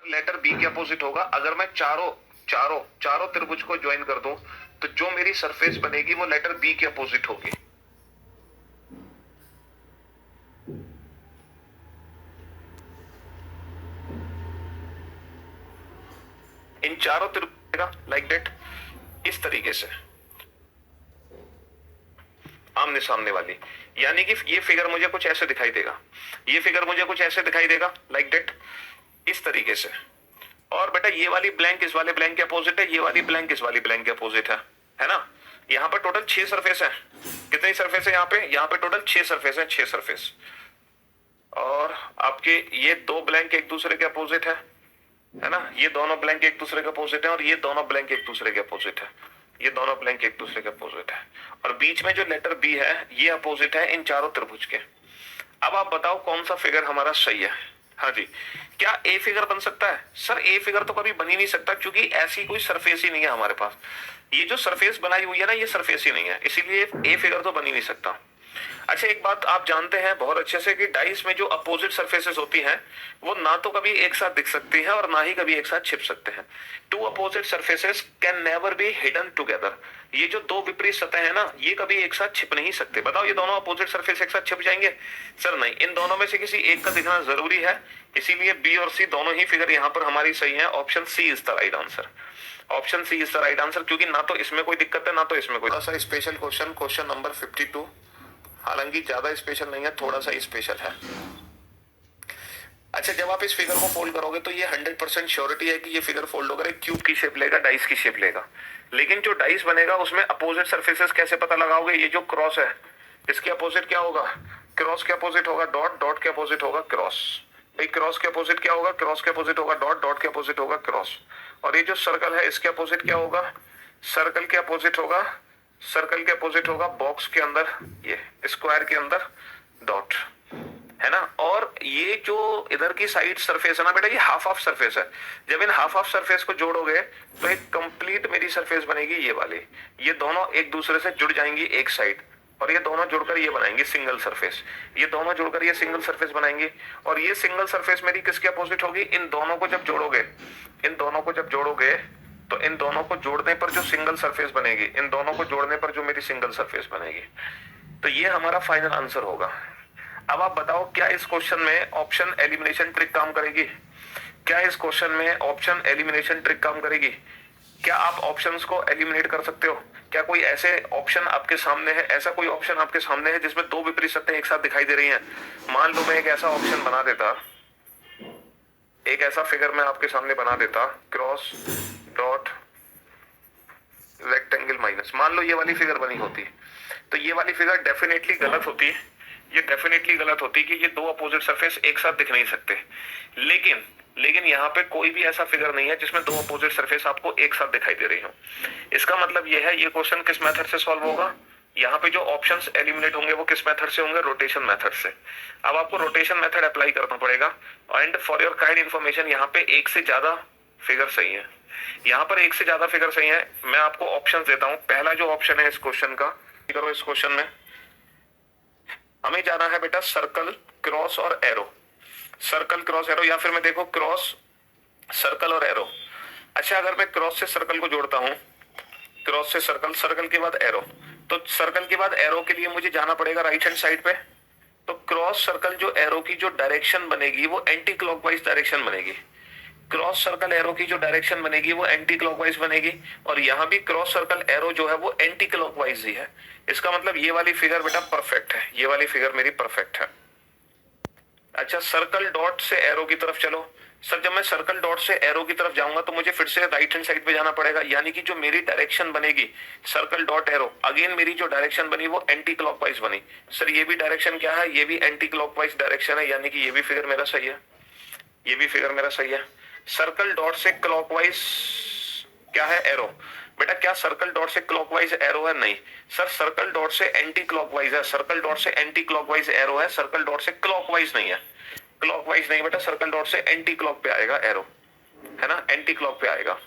Letter B के opposite होगा। अगर मैं चारों चारों चारों त्रिभुज को ज्वाइन कर दूं तो जो मेरी सरफेस बनेगी वो लेटर बी के अपोजिट होगी। इन चारों त्रिभुज लाइक दैट, इस तरीके से आमने सामने वाली, यानी कि ये फिगर मुझे कुछ ऐसे दिखाई देगा, ये फिगर मुझे कुछ ऐसे दिखाई देगा लाइक दैट, इस तरीके से। और बेटा ये वाली ब्लैंक इस वाले ब्लैंक के अपोजिट है, ये वाली ब्लैंक इस वाली ब्लैंक के अपोजिट है ना। यहाँ पर टोटल 6 सरफेस है। कितनी सरफेस है यहाँ पे टोटल 6 सरफेस है, 6 सरफेस। और आपके ये दो ब्लैंक एक दूसरे के अपोजिट है ना, ये दोनों ब्लैंक एक दूसरे के अपोजिट है, और ये दोनों ब्लैंक एक दूसरे के अपोजिट है, ये दोनों ब्लैंक एक दूसरे के अपोजिट है। और बीच में जो लेटर बी है ये अपोजिट है इन चारों त्रिभुज के। अब आप बताओ कौन सा फिगर हमारा सही है। हाँ जी, क्या ए फिगर बन सकता है? सर ए फिगर तो कभी बन ही नहीं सकता, क्योंकि ऐसी कोई सरफेस ही नहीं है हमारे पास। ये जो सरफेस बनाई हुई है ना, ये सरफेस ही नहीं है, इसीलिए ए फिगर तो बन ही नहीं सकता। अच्छा, एक बात आप जानते हैं बहुत अच्छे से कि डाइस में जो अपोजिट सरफेसेस होती हैं वो ना तो कभी एक साथ दिख सकती हैं और ना ही कभी एक साथ छिप सकते हैं। Two opposite surfaces can never be hidden together. ये जो दो विपरीत सतह है ना, ये कभी एक साथ छिप नहीं सकते। बताओ ये दोनों अपोजिट सरफेस एक साथ छिप जाएंगे? सर नहीं, इन दोनों में से किसी एक का दिखना जरूरी है, इसीलिए बी और सी दोनों ही फिगर यहाँ पर हमारी सही है। Option C is the right answer. Option C is the right answer, क्योंकि ना तो इसमें कोई दिक्कत है ना तो इसमें कोई। सा स्पेशल क्वेश्चन, क्वेश्चन नंबर 52, हालांकि ज्यादा स्पेशल नहीं है, थोड़ा सा स्पेशल है। अच्छा, जब आप इस फिगर को फोल्ड करोगे तो ये 100% श्योरिटी है कि ये फिगर फोल्ड होकर एक क्यूब की शेप लेगा, डाइस की शेप लेगा। लेकिन जो डाइस बनेगा उसमें अपोजिट सरफेसेस कैसे पता लगाओगे? ये जो क्रॉस है इसके अपोजिट क्या होगा? क्रॉस के अपोजिट होगा डॉट, डॉट के अपोजिट होगा क्रॉस। भाई क्रॉस के अपोजिट क्या होगा? क्रॉस के अपोजिट होगा डॉट, डॉट के अपोजिट होगा क्रॉस। और ये जो सर्कल है इसके अपोजिट क्या होगा? सर्कल के अपोजिट होगा, सर्कल के अपोजिट होगा बॉक्स के अंदर, ये स्क्वायर के अंदर डॉट, है ना। और ये जो इधर की साइड सरफेस है ना बेटा, ये हाफ ऑफ सरफेस है। जब इन हाफ ऑफ सरफेस को जोड़ोगे तो एक कंप्लीट मेरी सरफेस बनेगी ये वाली। ये दोनों एक दूसरे से जुड़ जाएंगी एक साइड, और ये दोनों जुड़कर ये बनाएंगे सिंगल सरफेस। ये दोनों जुड़कर ये सिंगल सरफेस बनाएंगे, और ये सिंगल सरफेस मेरी किसके अपोजिट होगी? इन दोनों को जब जोड़ोगे, इन दोनों को जब जोड़ोगे तो इन दोनों को जोड़ने पर जो सिंगल सरफेस बनेगी, इन दोनों को जोड़ने पर जो मेरी सिंगल सरफेस बनेगी, तो ये हमारा फाइनल आंसर होगा। अब आप बताओ क्या इस क्वेश्चन में ऑप्शन एलिमिनेशन ट्रिक काम करेगी? क्या इस क्वेश्चन में ऑप्शन एलिमिनेशन ट्रिक काम करेगी? क्या आप ऑप्शंस को एलिमिनेट कर सकते हो? क्या कोई ऐसे ऑप्शन आपके सामने है, ऐसा कोई ऑप्शन आपके सामने है जिसमें दो विपरीत सत्ताएं एक साथ दिखाई दे रही हैं? मान लो मैं एक ऐसा ऑप्शन बना देता, एक ऐसा फिगर मैं आपके सामने बना देता, क्रॉस डॉट रेक्टेंगल माइनस। मान लो ये वाली फिगर बनी होती, तो ये वाली फिगर डेफिनेटली गलत होती, ये डेफिनेटली गलत होती कि ये दो अपोजिट सरफेस एक साथ दिख नहीं सकते। लेकिन यहाँ पे कोई भी ऐसा फिगर नहीं है जिसमें दो अपोजिट सरफेस आपको एक साथ दिखाई दे रही हो। इसका मतलब ये है, ये क्वेश्चन किस मेथड से सॉल्व होगा? यहाँ पे जो ऑप्शंस एलिमिनेट होंगे वो किस मेथड से होंगे? रोटेशन मेथड से। अब आपको रोटेशन मेथड अप्लाई करना पड़ेगा। And for your kind information, यहाँ पे एक से ज्यादा फिगर सही है, यहाँ पर एक से ज्यादा फिगर सही है। मैं आपको ऑप्शन देता हूं। पहला जो ऑप्शन है इस क्वेश्चन का, करो इस क्वेश्चन में हमें जाना है बेटा सर्कल, क्रॉस और एरो। सर्कल, क्रॉस, एरो, या फिर मैं देखो क्रॉस, सर्कल और एरो। अच्छा, अगर मैं क्रॉस से सर्कल को जोड़ता हूं, क्रॉस से सर्कल, सर्कल के बाद एरो, तो सर्कल के बाद एरो के लिए मुझे जाना पड़ेगा राइट हैंड साइड पे। तो क्रॉस सर्कल जो एरो की जो डायरेक्शन बनेगी वो एंटी क्लॉकवाइज डायरेक्शन बनेगी। क्रॉस सर्कल एरो की जो डायरेक्शन बनेगी वो एंटी क्लॉकवाइज बनेगी, और यहाँ भी क्रॉस सर्कल एरो जो है वो एंटी क्लॉकवाइज ही है। इसका मतलब ये वाली फिगर बेटा परफेक्ट है, ये वाली फिगर मेरी परफेक्ट है। अच्छा, सर्कल डॉट से एरो की तरफ चलो। सर जब मैं सर्कल डॉट से एरो की तरफ जाऊंगा तो मुझे फिर से राइट हैंड साइड पे जाना पड़ेगा, यानी कि जो मेरी डायरेक्शन बनेगी सर्कल डॉट एरो, अगेन मेरी जो डायरेक्शन बनी वो एंटी क्लॉकवाइज बनी। सर ये भी डायरेक्शन क्या है? ये भी एंटी क्लॉकवाइज डायरेक्शन है, यानी कि ये भी फिगर मेरा सही है, ये भी फिगर मेरा सही है। सर्कल डॉट से क्लॉकवाइज क्या है? एरो। बेटा क्या सर्कल डॉट से क्लॉकवाइज एरो है? नहीं सर, सर्कल डॉट से एंटी क्लॉकवाइज है, सर्कल डॉट से एंटी क्लॉकवाइज एरो है, सर्कल डॉट से क्लॉकवाइज नहीं है। क्लॉकवाइज नहीं बेटा, सर्कल डॉट से एंटी क्लॉक पे आएगा एरो, है ना, एंटी क्लॉक पे आएगा।